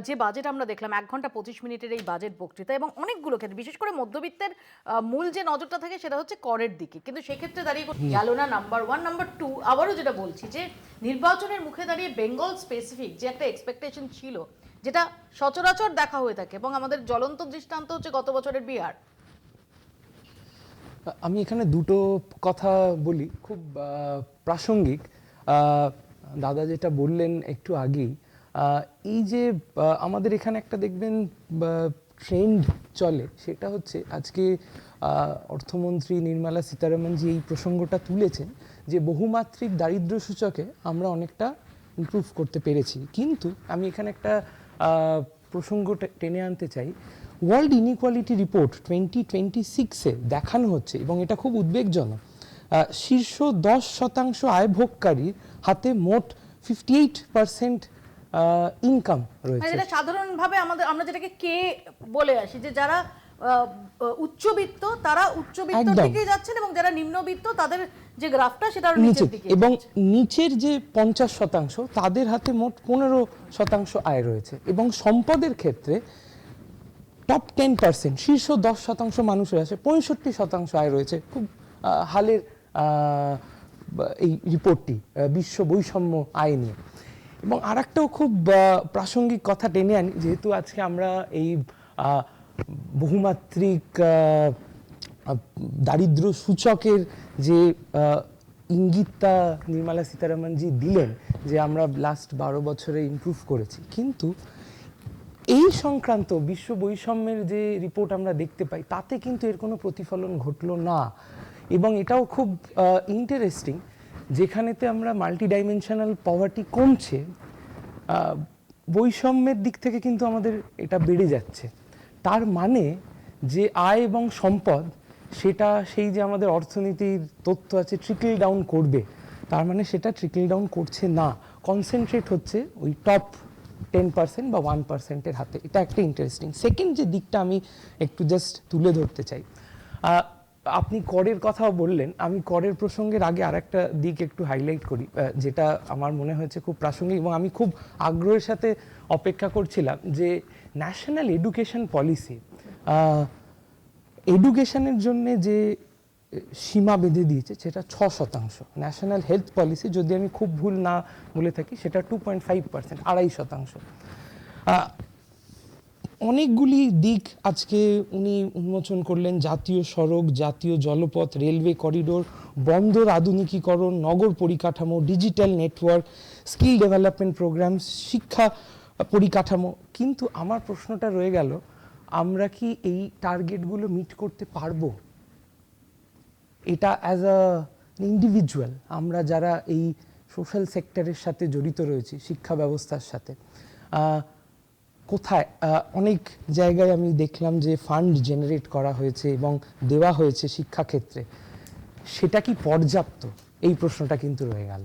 যে বাজেট আমরা দেখলাম 1 ঘন্টা 25 মিনিটের এই বাজেট বক্তৃতা, এবং অনেকগুলো ক্ষেত্রে বিশেষ করে মধ্যবিত্তের মূল যে নজরটা থাকে সেটা হচ্ছে করের দিকে, কিন্তু সেক্ষেত্রে দাঁড়িয়ে গেল না নাম্বার 1, নাম্বার 2। আবারও যেটা বলছি যে নির্বাচনের মুখে দাঁড়িয়ে বেঙ্গল স্পেসিফিক যে একটা এক্সপেকটেশন ছিল, যেটা সচরাচর দেখা হয়ে থাকে, এবং আমাদের জ্বলন্ত দৃষ্টান্ত হচ্ছে গত বছরের বিহার। আমি এখানে দুটো কথা বলি, খুব প্রাসঙ্গিক। দাদা যেটা বললেন একটু আগেই, এই যে আমাদের এখানে একটা দেখবেন ট্রেন্ড চলে, সেটা হচ্ছে আজকে অর্থমন্ত্রী নির্মলা সীতারামনজি এই প্রসঙ্গটা তুলেছেন যে বহুমাত্রিক দারিদ্র্য সূচকে আমরা অনেকটা ইমপ্রুভ করতে পেরেছি। কিন্তু আমি এখানে একটা প্রসঙ্গ টেনে আনতে চাই। ওয়ার্ল্ড ইনইকুয়ালিটি রিপোর্ট 2026-এ দেখানো হচ্ছে, এবং এটা খুব উদ্বেগজনক, শীর্ষ 10% আয়ভোগকারীর হাতে মোট 58% ইনকাম রয়েছে। এটা সাধারণভাবে আমরা যেটাকে কে বলে আসি, যে যারা উচ্চবিত্ত তারা উচ্চবিত্তর দিকে যাচ্ছেন, এবং যারা নিম্নবিত্ত তাদের যে গ্রাফটা সেটা আরো নিচের দিকে, এবং নিচের যে 50% তাদের হাতে মোট 15% আয় রয়েছে। এবং সম্পদের ক্ষেত্রে টপ 10%, শীর্ষ 10% মানুষের আছে 65% আয় রয়েছে। খুব হালের এই রিপোর্টটি বিশ্ব বৈষম্য আয় নিয়ে। এবং আরেকটাও খুব প্রাসঙ্গিক কথা টেনে আনি, যেহেতু আজকে আমরা এই বহুমাত্রিক দারিদ্র্য সূচকের যে ইঙ্গিতটা নির্মলা সীতারামনজি দিলেন যে আমরা লাস্ট 12 বছরে ইমপ্রুভ করেছি, কিন্তু এই সংক্রান্ত বিশ্ব বৈষম্যের যে রিপোর্ট আমরা দেখতে পাই তাতে কিন্তু এর কোনো প্রতিফলন ঘটল না। এবং এটাও খুব ইন্টারেস্টিং, যেখানেতে আমরা মাল্টি ডাইমেনশনাল পভার্টি কমছে, বৈষম্যের দিক থেকে কিন্তু আমাদের এটা বেড়ে যাচ্ছে। তার মানে যে আয় এবং সম্পদ, সেটা সেই যে আমাদের অর্থনীতির তথ্য আছে ট্রিকল ডাউন করবে, তার মানে সেটা ট্রিকল ডাউন করছে না, কনসেন্ট্রেট হচ্ছে ওই টপ 10% বা 1%-এর হাতে। এটা একটা ইন্টারেস্টিং। সেকেন্ড যে দিকটা আমি একটু জাস্ট তুলে ধরতে চাই, আপনি করের কথাও বললেন, আমি করের প্রসঙ্গের আগে আর একটা দিক একটু হাইলাইট করি, যেটা আমার মনে হয়েছে খুব প্রাসঙ্গিক, এবং আমি খুব আগ্রহের সাথে অপেক্ষা করছিলাম যে ন্যাশনাল এডুকেশন পলিসি, এডুকেশনের জন্য যে সীমা বেঁধে দিয়েছে সেটা 6%। ন্যাশনাল হেলথ পলিসি, যদি আমি খুব ভুল না বলে থাকি, সেটা 2.5%, 2.5%। অনেকগুলি দিক আজকে উনি উন্মোচন করলেন: জাতীয় সড়ক, জাতীয় জলপথ, রেলওয়ে করিডোর, বন্দর আধুনিকীকরণ, নগর পরিকাঠামো, digital network, skill development programme, শিক্ষা পরিকাঠামো। কিন্তু আমার প্রশ্নটা রয়ে গেল, আমরা কি এই টার্গেটগুলো মিট করতে পারবো? এটা অ্যাজ আ ইন্ডিভিজুয়াল, আমরা যারা এই সোশ্যাল সেক্টরের সাথে জড়িত রয়েছি, শিক্ষা ব্যবস্থার সাথে, কোথায় অনেক জায়গায় আমি দেখলাম যে ফান্ড জেনারেট করা হয়েছে এবং দেওয়া হয়েছে শিক্ষাক্ষেত্রে, সেটা কি পর্যাপ্ত? এই প্রশ্নটা কিন্তু রয়ে গেল।